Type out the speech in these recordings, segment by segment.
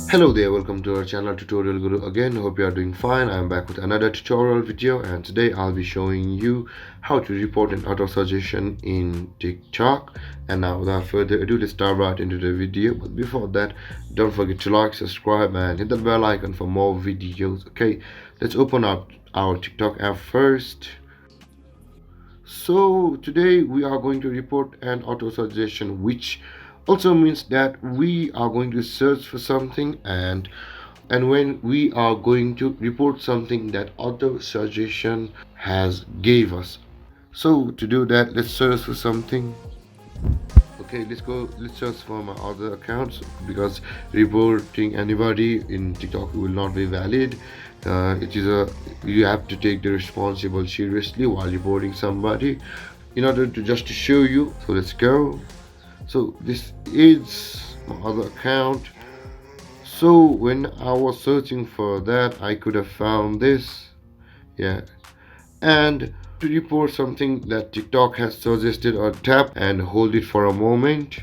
Hello there, welcome to our channel Tutorial Guru again. Hope you are doing fine. I am back with another tutorial video, and today I'll be showing you how to report an auto suggestion in TikTok. And now without further ado, let's dive right into the video. But before that, don't forget to like, subscribe and hit that bell icon for more videos. Okay, let's open up our TikTok app first. So today we are going to report an auto suggestion, which also means that we are going to search for something, and when we are going to report something that auto suggestion has gave us. So to do that, let's search for something. Okay, let's search for my other accounts, because reporting anybody in TikTok will not be valid. It is a You have to take the responsible seriously while reporting somebody. In order to just to show you, so let's go. So this is my other account. So when I was searching for that, I could have found this. Yeah, and to report something that TikTok has suggested, or tap and hold it for a moment,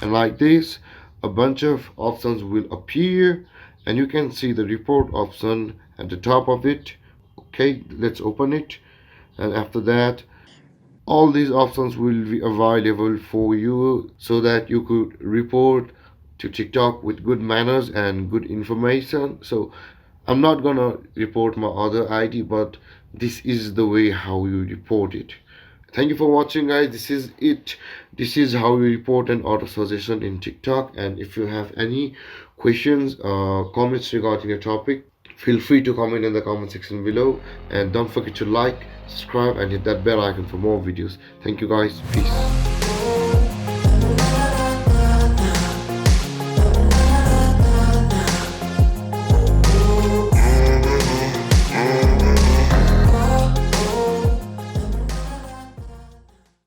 and like this a bunch of options will appear, and you can see the report option at the top of it. Okay, let's open it, and after that all these options will be available for you so that you could report to TikTok with good manners and good information. So I'm not gonna report my other ID, but this is the way how you report it. Thank you for watching, guys. This is it. This is how you report an auto suggestion in TikTok. And if you have any questions or comments regarding the topic, feel free to comment in the comment section below, and don't forget to like, subscribe and hit that bell icon for more videos. Thank you, guys. Peace.